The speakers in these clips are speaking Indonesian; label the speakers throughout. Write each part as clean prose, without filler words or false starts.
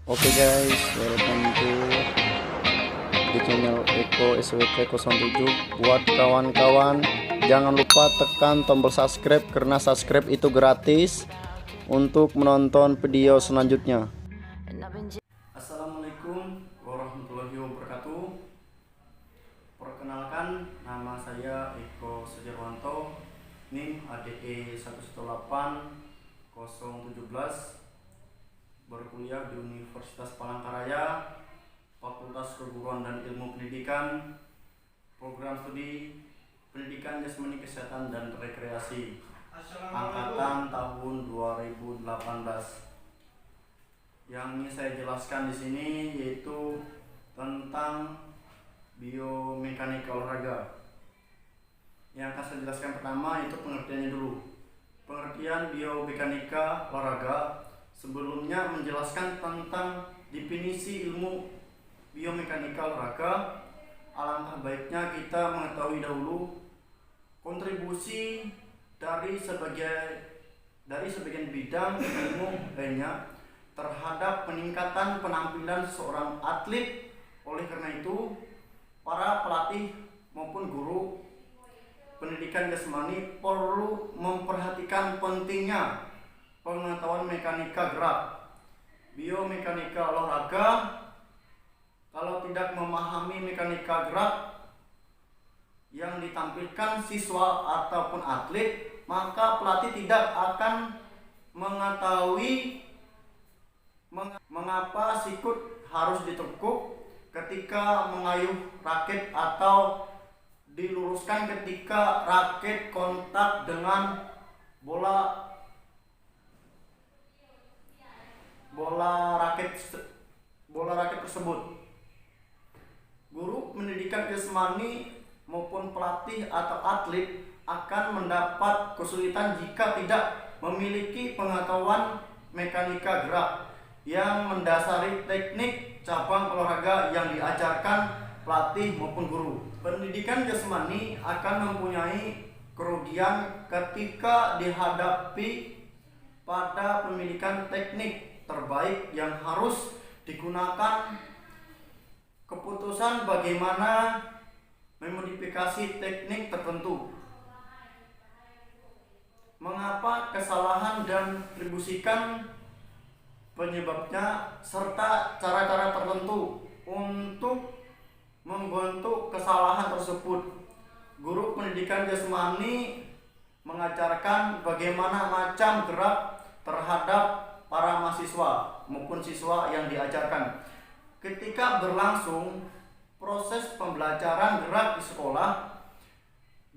Speaker 1: Oke guys, welcome to di channel Eko SWT 07. Buat kawan-kawan, jangan lupa tekan tombol subscribe karena subscribe itu gratis untuk menonton video selanjutnya. Assalamualaikum warahmatullahi wabarakatuh. Perkenalkan, nama saya Eko Sujarwanto, NIM ADE 118017, berkuliah di Universitas Palangkaraya, Fakultas Keguruan dan Ilmu Pendidikan, program studi Pendidikan Jasmani Kesehatan dan Rekreasi, angkatan tahun 2018. Yang ingin saya jelaskan di sini yaitu tentang biomekanika olahraga. Yang akan saya jelaskan pertama itu pengertiannya dulu. Pengertian biomekanika olahraga sebelumnya menjelaskan tentang definisi ilmu biomekanika olahraga. Alangkah baiknya kita mengetahui dahulu kontribusi dari sebagian bidang ilmu lainnya terhadap peningkatan penampilan seorang atlet. Oleh karena itu, para pelatih maupun guru pendidikan jasmani perlu memperhatikan pentingnya pengetahuan mekanika gerak. Biomekanika olahraga, kalau tidak memahami mekanika gerak yang ditampilkan siswa ataupun atlet, maka pelatih tidak akan mengetahui mengapa sikut harus ditekuk ketika mengayuh raket atau diluruskan ketika raket kontak dengan bola raket tersebut. Guru pendidikan jasmani maupun pelatih atau atlet akan mendapat kesulitan jika tidak memiliki pengetahuan mekanika gerak yang mendasari teknik cabang olahraga yang diajarkan pelatih maupun guru. Pendidikan jasmani akan mempunyai kerugian ketika dihadapi pada pemilikan teknik terbaik yang harus digunakan. Keputusan bagaimana memodifikasi teknik tertentu, mengapa kesalahan dan atribusikan penyebabnya, serta cara-cara tertentu untuk membentuk kesalahan tersebut. Guru pendidikan jasmani mengajarkan bagaimana macam gerak terhadap para mahasiswa maupun siswa yang diajarkan. Ketika berlangsung proses pembelajaran gerak di sekolah,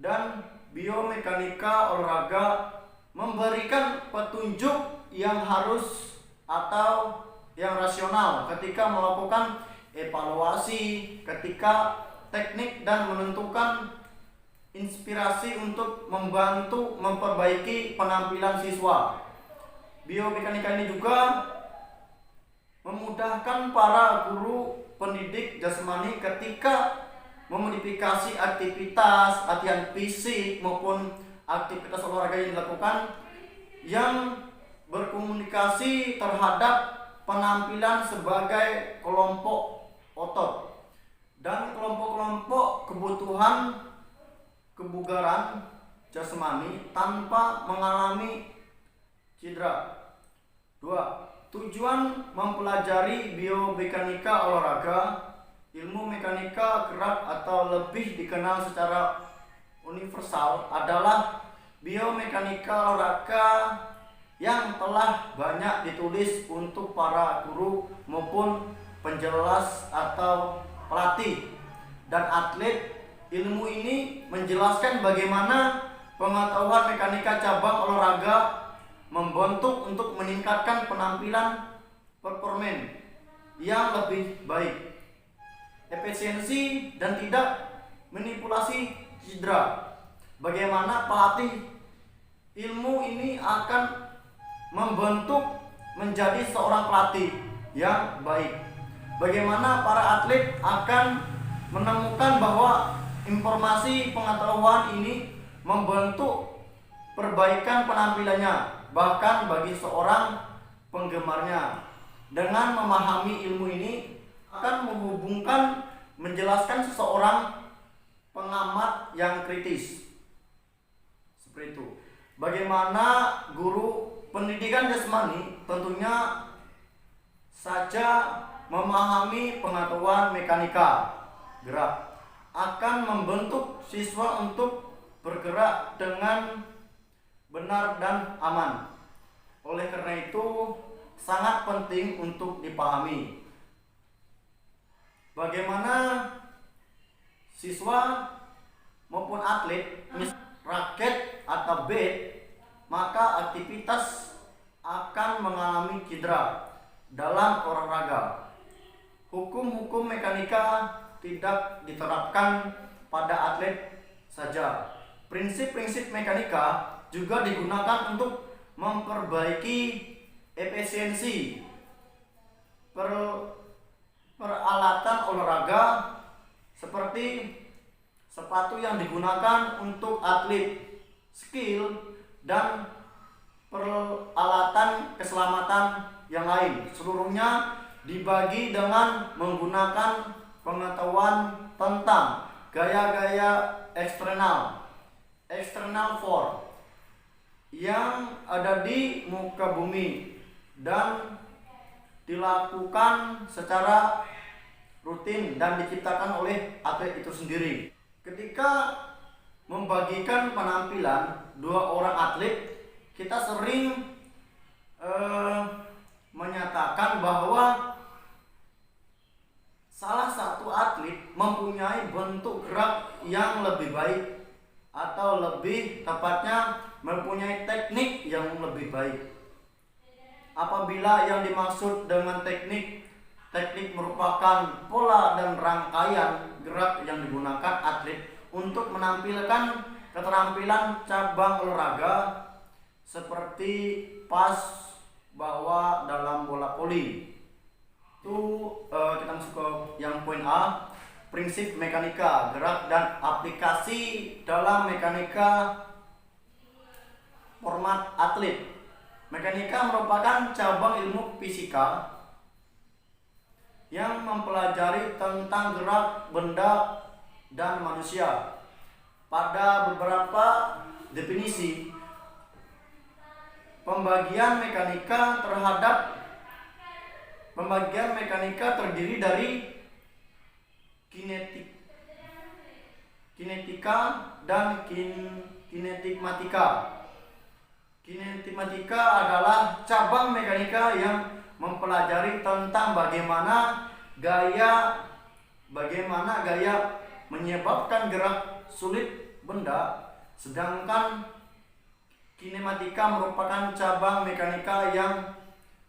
Speaker 1: dan biomekanika olahraga memberikan petunjuk yang harus atau yang rasional ketika melakukan evaluasi, ketika teknik, dan menentukan inspirasi untuk membantu memperbaiki penampilan siswa. Biomekanika ini juga memudahkan para guru pendidik jasmani ketika memodifikasi aktivitas latihan fisik maupun aktivitas olahraga yang dilakukan yang berkomunikasi terhadap penampilan sebagai kelompok otot dan kelompok-kelompok kebutuhan kebugaran jasmani tanpa mengalami cedera. 2. Tujuan mempelajari biomekanika olahraga. Ilmu mekanika gerak atau lebih dikenal secara universal adalah biomekanika olahraga yang telah banyak ditulis untuk para guru maupun penjelas atau pelatih dan atlet. Ilmu ini menjelaskan bagaimana pengetahuan mekanika cabang olahraga membentuk untuk meningkatkan penampilan performan yang lebih baik, efisiensi, dan tidak manipulasi cedera. Bagaimana pelatih ilmu ini akan membentuk menjadi seorang pelatih yang baik. Bagaimana para atlet akan menemukan bahwa informasi pengetahuan ini membentuk perbaikan penampilannya, bahkan bagi seorang penggemarnya. Dengan memahami ilmu ini akan menghubungkan, menjelaskan seseorang pengamat yang kritis. Seperti itu. Bagaimana guru pendidikan jasmani tentunya saja memahami pengetahuan mekanika gerak akan membentuk siswa untuk bergerak dengan benar dan aman. Oleh karena itu sangat penting untuk dipahami bagaimana siswa maupun atlet raket atau bat, maka aktivitas akan mengalami cedera dalam olahraga. Hukum-hukum mekanika tidak diterapkan pada atlet saja. Prinsip-prinsip mekanika juga digunakan untuk memperbaiki efisiensi peralatan olahraga seperti sepatu yang digunakan untuk atlet, skill, dan peralatan keselamatan yang lain. Seluruhnya dibagi dengan menggunakan pengetahuan tentang gaya-gaya external force yang ada di muka bumi dan dilakukan secara rutin dan diciptakan oleh atlet itu sendiri. Ketika membagikan penampilan dua orang atlet, kita sering menyatakan bahwa salah satu atlet mempunyai bentuk gerak yang lebih baik atau lebih tepatnya mempunyai teknik yang lebih baik. Apabila yang dimaksud dengan teknik merupakan pola dan rangkaian gerak yang digunakan atlet untuk menampilkan keterampilan cabang olahraga seperti pas, bawa dalam bola voli. Itu kita masuk ke yang poin A, prinsip mekanika gerak dan aplikasi dalam mekanika format atlet. Mekanika merupakan cabang ilmu fisika yang mempelajari tentang gerak benda dan manusia. Pada beberapa definisi, pembagian mekanika terdiri dari kinetika dan kinematika. Kinematika adalah cabang mekanika yang mempelajari tentang bagaimana gaya menyebabkan gerak sulit benda, sedangkan kinematika merupakan cabang mekanika yang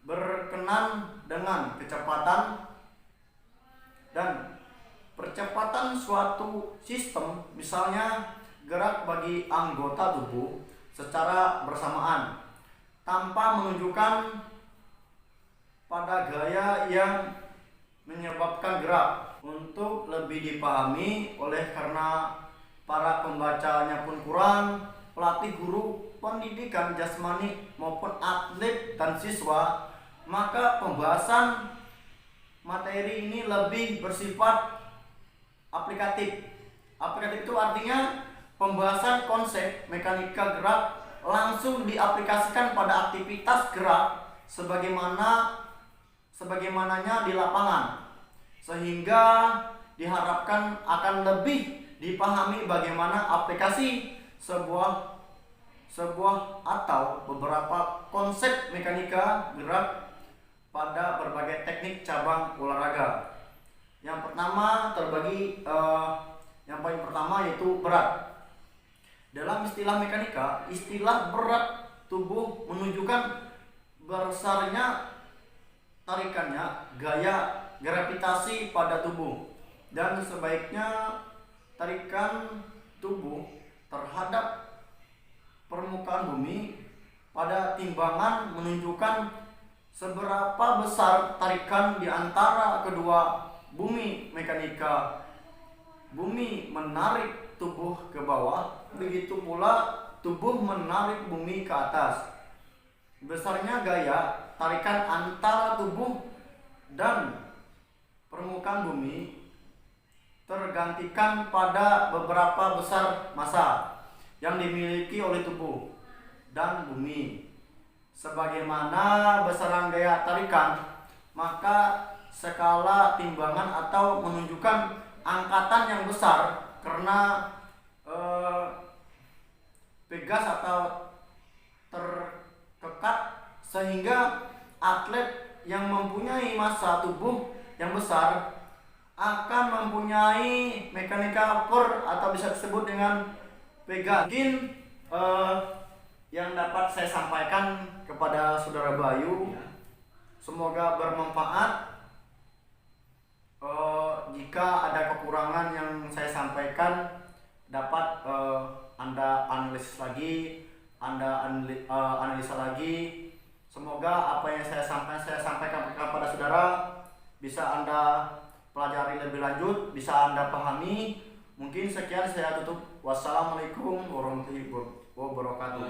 Speaker 1: berkenan dengan kecepatan dan percepatan suatu sistem, misalnya gerak bagi anggota tubuh secara bersamaan tanpa menunjukkan pada gaya yang menyebabkan gerak. Untuk lebih dipahami oleh karena para pembacanya pun kurang, pelatih, guru pendidikan jasmani maupun atlet dan siswa, maka pembahasan materi ini lebih bersifat aplikatif. Aplikatif itu artinya pembahasan konsep mekanika gerak langsung diaplikasikan pada aktivitas gerak sebagaimananya di lapangan, sehingga diharapkan akan lebih dipahami bagaimana aplikasi sebuah atau beberapa konsep mekanika gerak pada berbagai teknik cabang olahraga. Yang pertama yang paling pertama yaitu berat. Dalam istilah mekanika, istilah berat tubuh menunjukkan besarnya tarikannya gaya gravitasi pada tubuh, dan sebaiknya tarikan tubuh terhadap permukaan bumi pada timbangan menunjukkan seberapa besar tarikan di antara kedua bumi mekanika. Bumi menarik tubuh ke bawah, begitu pula tubuh menarik bumi ke atas. Besarnya gaya tarikan antara tubuh dan permukaan bumi tergantikan pada beberapa besar massa yang dimiliki oleh tubuh dan bumi. Sebagaimana besaran gaya tarikan, maka skala timbangan atau menunjukkan angkatan yang besar karena pegas atau terkekat, sehingga atlet yang mempunyai massa tubuh yang besar akan mempunyai mechanical core atau bisa disebut dengan pegas. Mungkin yang dapat saya sampaikan kepada saudara Bayu, semoga bermanfaat. Jika ada kekurangan yang saya sampaikan, dapat Anda analisis lagi, Anda analisa lagi. Semoga apa yang saya sampaikan kepada saudara bisa Anda pelajari lebih lanjut, bisa Anda pahami. Mungkin sekian, saya tutup. Wassalamualaikum warahmatullahi wabarakatuh.